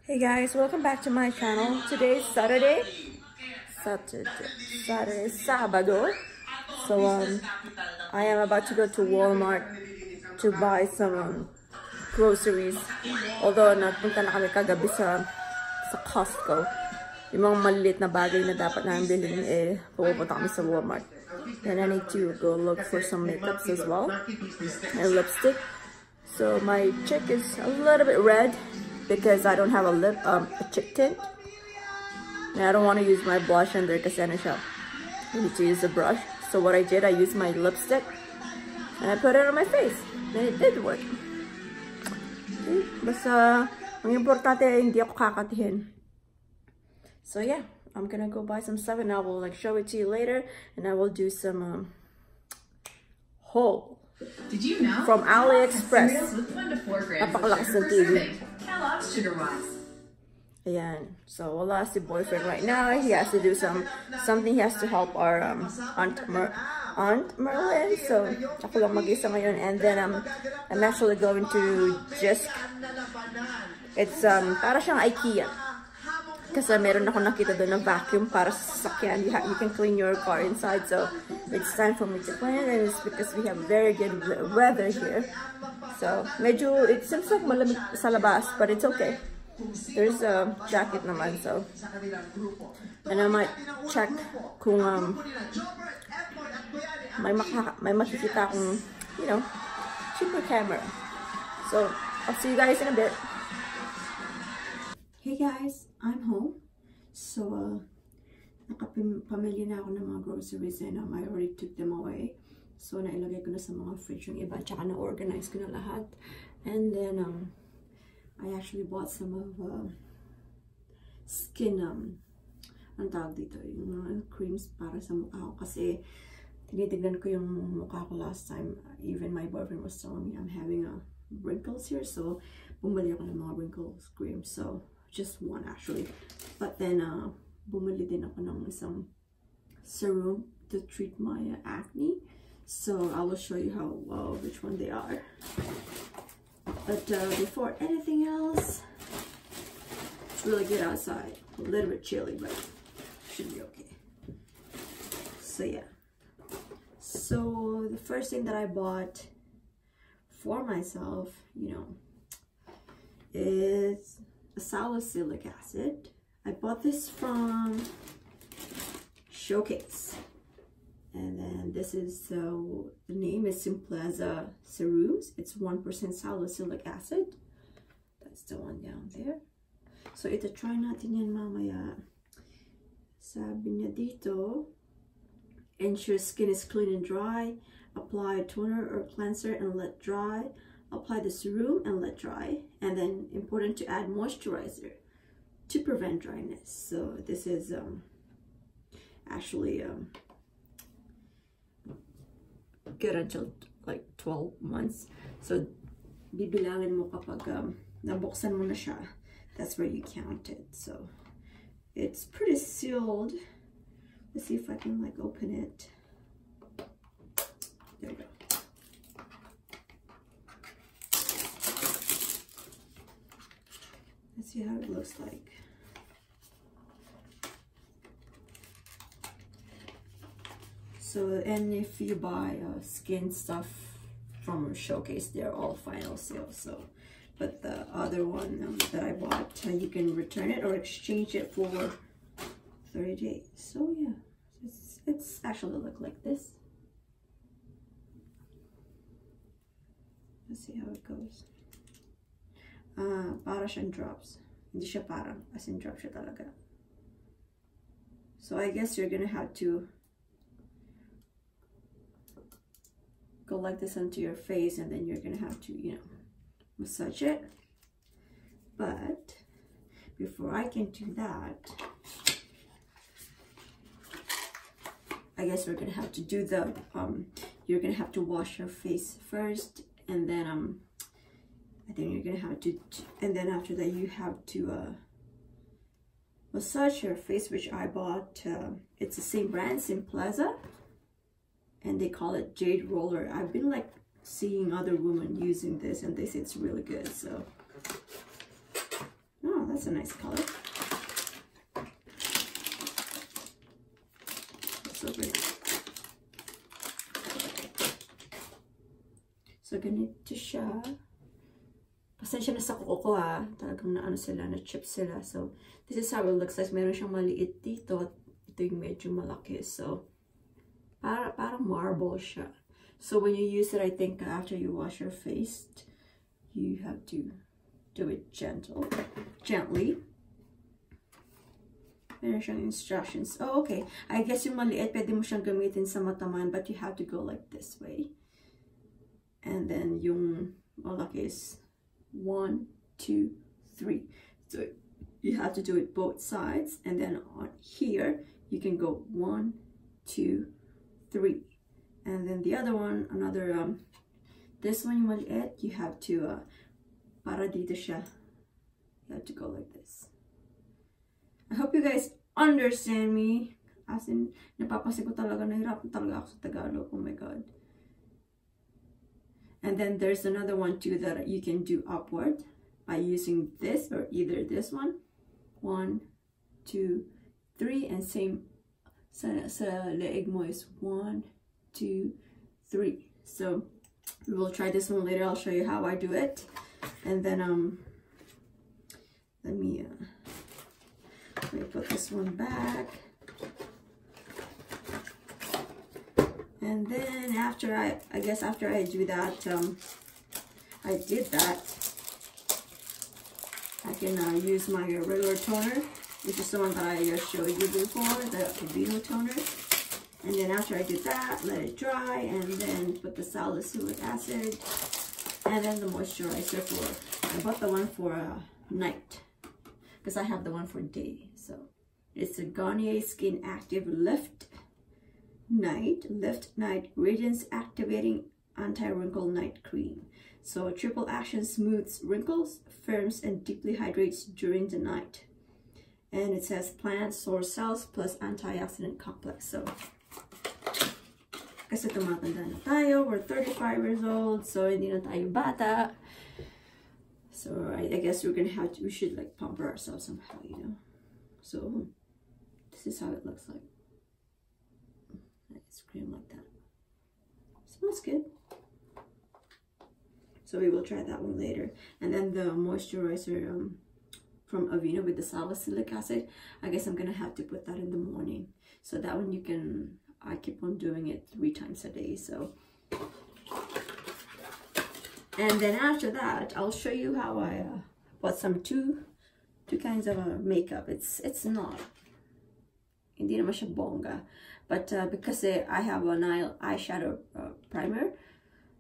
Hey guys, welcome back to my channel. Today is Saturday, Sabado. So I am about to go to Walmart to buy some groceries. Although nagpunta na kami kagabi sa Costco. Yung mga maliliit na bagay na dapat namin bilhin, pupunta kami sa Walmart. And I need to go look for some makeups as well and lipstick. So my cheek is a little bit red because I don't have a cheek tint. And I don't want to use my blush under kasi ano siya. I need to use a brush. So what I did, I used my lipstick and I put it on my face. And it did work. Okay? Basta, ang importante ay hindi ako kakatihin. So yeah, I'm gonna go buy some stuff and I will show it to you later. And I will do some haul. Did you know? From AliExpress. With 1 to 4 grams Napakalakas ng of TV. Kellogg's sugar-wise. Ayan. So wala si boyfriend right now. He has to do something. He has to help our Aunt Merlin. So ako lang mag-isa ngayon. And then I'm actually going to just it's para siyang IKEA. Kasi meron ako nakita doon na vacuum para sa sasakyan. You can clean your car inside. So it's time for me to clean it. And it's because we have very good weather here. So medyo, it seems like malamig sa labas, but it's okay. There's a jacket naman, so. And I might check kung may makikita akong, you know, cheaper camera. So I'll see you guys in a bit. Hey guys, I'm home. So, nakapamili na ako ng mga groceries and I already took them away. So, nailagay ko na sa mga fridge yung iba. Tsaka na-organize ko na lahat. And then, I actually bought some of skin, ang tawag dito, yung mga creams para sa mukha ko. Kasi, tinitignan ko yung mukha ko last time. Even my boyfriend was telling me I'm having wrinkles here. So, bumili ako ng mga wrinkles cream. So, just one actually, but then bumili din ako ng isang serum to treat my acne. So I will show you which one they are. But before anything else, it's really good outside. A little bit chilly, but should be okay. So yeah. So the first thing that I bought for myself, you know, is salicylic acid. I bought this from Showcase, and then this is the name is Simpleza Serums. It's 1% salicylic acid. That's the one down there. So ito try natin yan mamaya. Sabi niya dito, ensure skin is clean and dry. Apply toner or cleanser and let dry. Apply the serum and let dry, and then important to add moisturizer to prevent dryness. So this is actually good until like 12 months. So bibilangin mo kapag nabuksan mo na siya. That's where you count it. So it's pretty sealed. Let's see if I can open it. There you go. Let's see how it looks like. So, and if you buy skin stuff from Showcase, they're all final sale. So, but the other one that I bought, you can return it or exchange it for 30 days. So yeah, it's actually look like this. Let's see how it goes. Para siyang drops. Hindi siya parang, as in drop siya talaga. So I guess you're gonna have to go like this onto your face, and then you're gonna have to, you know, massage it. But before I can do that, I guess we're gonna have to do the you're gonna have to wash your face first, and then I think you're gonna have to, and then after that you have to massage your face, which I bought. It's the same brand, Simpleza, and they call it Jade Roller. I've been seeing other women using this, and they say it's really good. So, oh, That's a nice color. That's so great. So, ganito siya. Pasensya na sa kuko ko ha. Talagang na ano sila, na chip sila. So, this is how it looks like. Meron siyang maliit dito. Ito yung medyo malaki. So, parang marble siya. So, when you use it, I think after you wash your face, you have to do it gently. Meron siyang instructions. Oh, okay. I guess yung maliit, pwede mo siyang gamitin sa mataman, but you have to go like this way. And then yung malaki is 1, 2, 3. So you have to do it both sides, and then on here you can go 1, 2, 3, and then the other one, another this one yung maliit, you have to para dito siya, you have to go like this. I hope you guys understand me, as in napapansin ko talaga, nahirapan talaga ako sa Tagalog. Oh my god. And then there's another one too that you can do upward by using this or either this one. 1, 2, 3, and same sa leeg mo is 1, 2, 3. So we will try this one later. I'll show you how I do it. And then let me put this one back. And then after I guess after I do that, I did that, I can use my regular toner, which is the one that I showed you before, the Vino toner. And then after I did that, let it dry, and then put the salicylic acid, and then the moisturizer for, I bought the one for night, because I have the one for day. So it's a Garnier SkinActive Lift Night Radiance Activating Anti-Wrinkle Night Cream. So triple action smooths wrinkles, firms, and deeply hydrates during the night. And it says plant source cells plus antioxidant complex. So kasi tumatanda na tayo, we're 35 years old, so hindi na tayo bata. So I guess we should like pamper ourselves somehow, you know. So this is how it looks like. Nice cream like that. Smells good. So we will try that one later. And then the moisturizer from Aveeno with the salicylic acid, I guess I'm gonna have to put that in the morning. So that one you can, I keep on doing it 3 times a day. So, and then after that, I'll show you how I bought some two kinds of makeup. It's not, hindi naman siya bongga, but because I have an eyeshadow primer,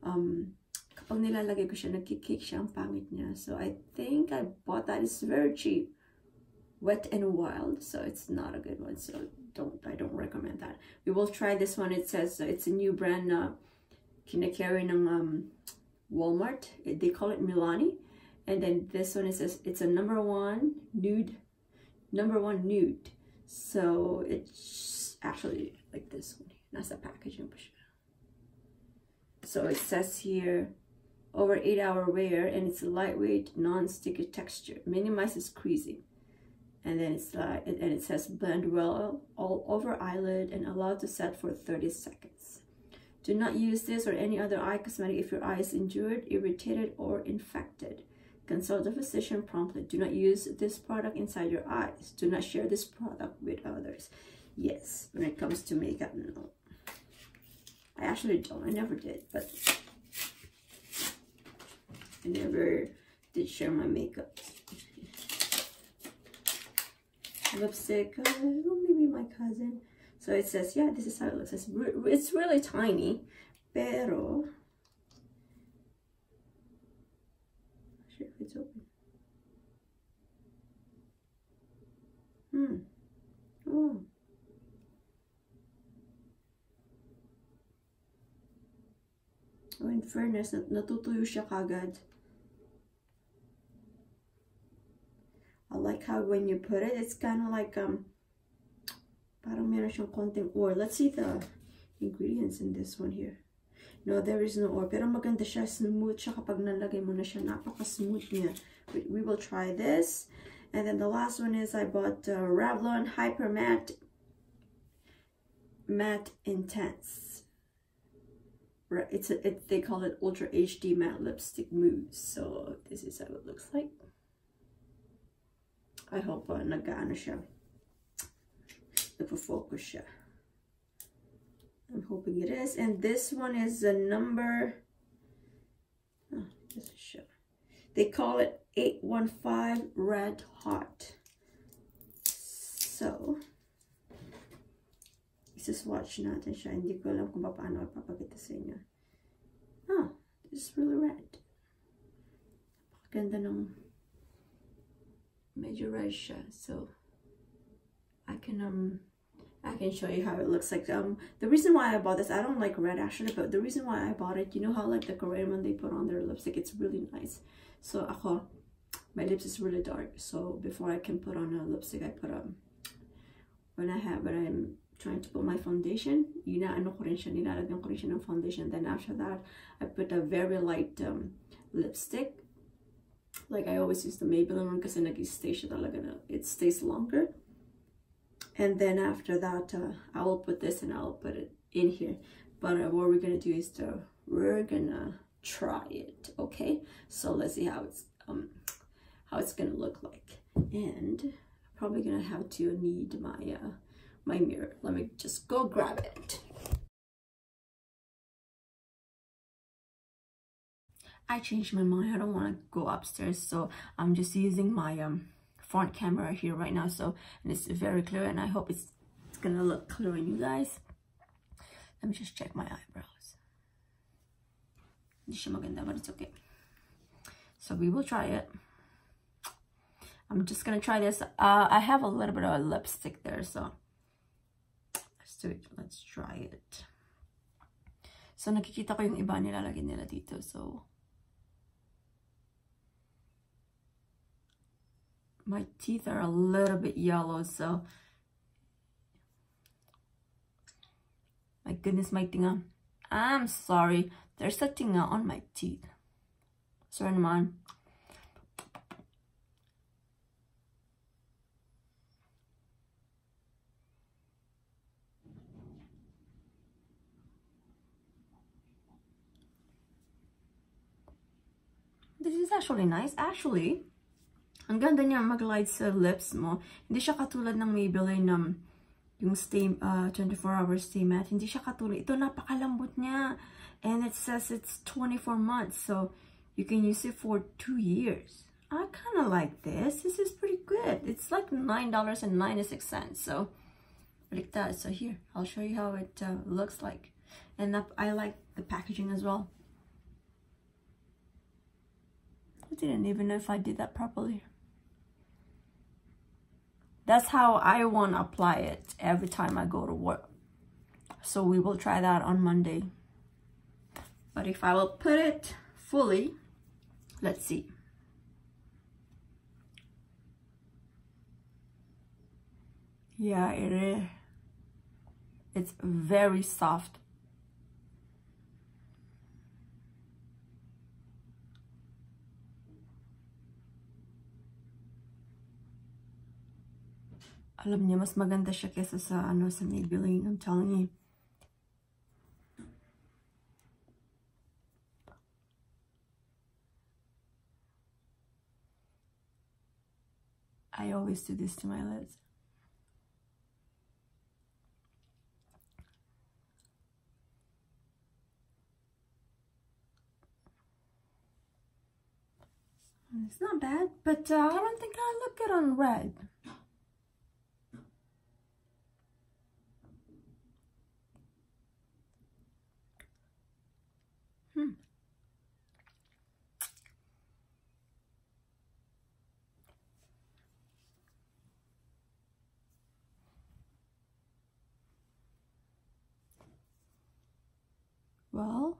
kapag nilalagay ko siya, nagkikik siya, ang pangit niya. So I think I bought that. It's very cheap, Wet n Wild, so it's not a good one, so I don't recommend that. We will try this one. It says it's a new brand kinakarry ng Walmart. They call it Milani. And then this one, it says it's a number one nude. So it's actually like this one. Nasa packaging pa siya. So it says here, over 8-hour wear, and it's a lightweight, non-sticky texture, minimizes creasing. And then it's like, and it says blend well all over eyelid and allow to set for 30 seconds. Do not use this or any other eye cosmetic if your eye is injured, irritated, or infected. Consult a physician promptly. Do not use this product inside your eyes. Do not share this product with others. Yes, when it comes to makeup, no. I actually don't. I never did, but I never did share my makeup. Lipstick, maybe my cousin. So it says, yeah, this is how it looks. It's really tiny, pero not sure if it's open. Oh. Oh, in fairness, natutuyo siya kagad. I like how when you put it, it's kind of like parang meron siyang konting oil. Let's see the ingredients in this one here. No, there is no oil. Pero maganda siya, smooth siya kapag nalagay mo na siya. Napaka-smooth niya. We will try this. And then the last one is I bought Revlon Hyper Matte Intense. They call it Ultra HD Matte Lipstick Mousse. So this is how it looks like. I hope nag-ano siya. Nagpo-focus siya. I'm hoping it is. And this one is the number, this is show. They call it 815 Red Hot. So, isa-swatch natin siya. Hindi ko alam kung paano ipapakita sa inyo. Oh, this is really red. Ganda ng medyo red siya. So, I can show you how it looks like. The reason why I bought this, I don't like red actually, but the reason why I bought it, you know how like the Korean one they put on their lipstick, it's really nice. So ako, my lips is really dark. So before I can put on a lipstick, I put when I'm trying to put my foundation, nilalagyan ko rin siya ng foundation. Then after that, I put a very light lipstick. Like I always use the Maybelline one kasi nag-stay siya talaga na, it stays longer. And then after that, I will put this and I'll put it in here. But what we're gonna do is we're gonna try it, okay? So let's see how it's gonna look like. And I'm probably gonna have to need my my mirror. Let me just go grab it. I changed my mind. I don't want to go upstairs, so I'm just using my front camera here right now. So, and it's very clear, and I hope it's gonna look clear on you guys. Let me just check my eyebrows. Hindi siya maganda, but it's okay. So we will try it. I'm just gonna try this. I have a little bit of a lipstick there, so let's do it. Let's try it. So nakikita ko yung iba nilalagay nila dito. So my teeth are a little bit yellow, so my goodness, my tinga. I'm sorry. There's a tinga on my teeth. Sorry naman. This is actually nice. Actually, ang ganda niya mag-glide sa lips mo. Hindi siya katulad ng Maybelline yung stay 24-hour stay matte. Hindi siya katulad. Ito napakalambot niya. And it says it's 24 months. So you can use it for 2 years. I kind of like this. This is pretty good. It's like $9.96. So like that. So here, I'll show you how it looks like. And I like the packaging as well. I didn't even know if I did that properly. That's how I want to apply it every time I go to work. So we will try that on Monday. But if I will put it fully, let's see. Yeah, it is. It's very soft. Alam niya, mas maganda siya kesa sa sa Maybelline. I'm telling you. I always do this to my lips. It's not bad, but I don't think I look good on red. Well,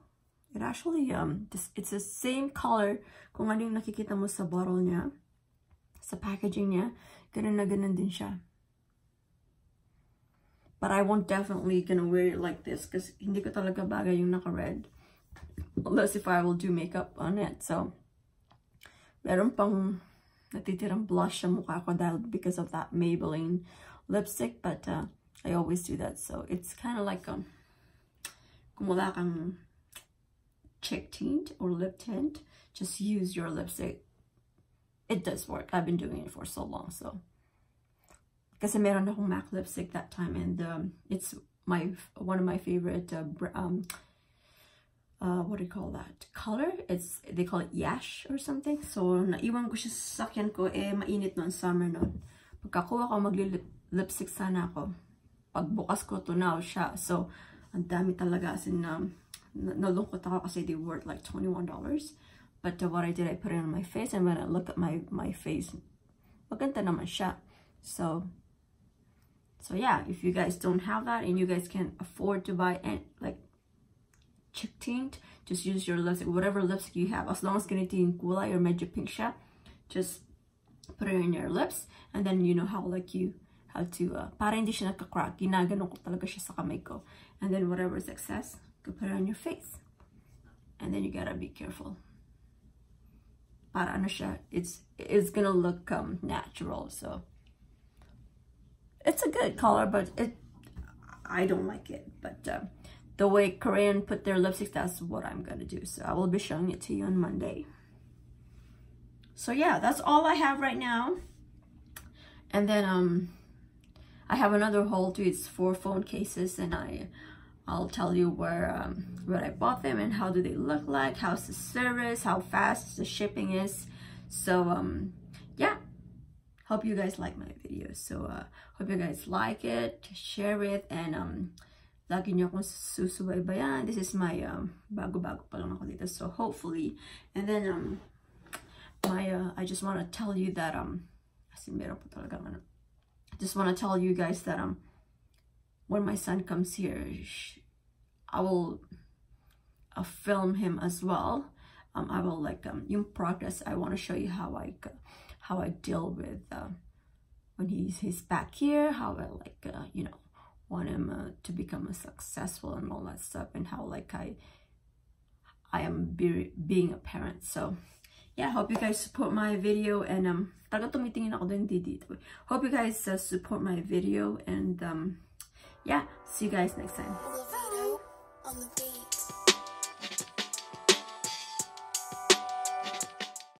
it actually it's the same color kung ano yung nakikita mo sa bottle niya, sa packaging niya. Ganun na ganun din siya. But I won't definitely gonna wear it like this because hindi ko talaga bagay yung naka-red. Unless if I will do makeup on it. So, meron pang natitirang blush sa mukha ko dahil because of that Maybelline lipstick, but I always do that. So it's kind of like kung wala kang cheek tint or lip tint, just use your lipstick. It does work. I've been doing it for so long. So kasi meron akong MAC lipstick that time, and it's one of my favorite what do you call that color? They call it yash or something. So naiwan ko siya sa sakyan ko, mainit noon, summer noon. Pagkakuha ko, magli-lipstick sana ako. Pagbukas ko, tunaw siya. So ang dami talaga, as in nalungkot ako kasi they were like $21. But what I did, I put it on my face, and when I look at my face, maganda naman siya. So yeah, if you guys don't have that and you guys can afford to buy like cheek tint, just use your lipstick, whatever lipstick you have, as long as ganito yung kulay or medyo pink siya, just put it in your lips, and then you know how to para hindi siya nagka-crack, ginaganon ko talaga siya sa kamay ko, and then whatever is excess, you put it on your face, and then you gotta be careful. Para ano siya, it's gonna look natural. So it's a good color, but I don't like it, but the way Korean put their lipsticks, that's what I'm gonna do. So I will be showing it to you on Monday. So yeah, that's all I have right now. And then I have another haul too. It's 4 phone cases, and I'll tell you where I bought them and how do they look like, how's the service, how fast the shipping is. So yeah, hope you guys like my video. So hope you guys like it, share it, and lagi niyo akong susubaybayan. This is my bago-bago pa lang ako dito, so hopefully. And then I just want to tell you that kasi meron po talaga I just want to tell you guys that when my son comes here, I will film him as well. I will like yung progress. I want to show you how I deal with when he's back here, how I like you know, want him to become a successful and all that stuff, and how like I am being a parent. So yeah, hope you guys support my video, and taga tumitingin ako din dito. Hope you guys support my video, and yeah, see you guys next time.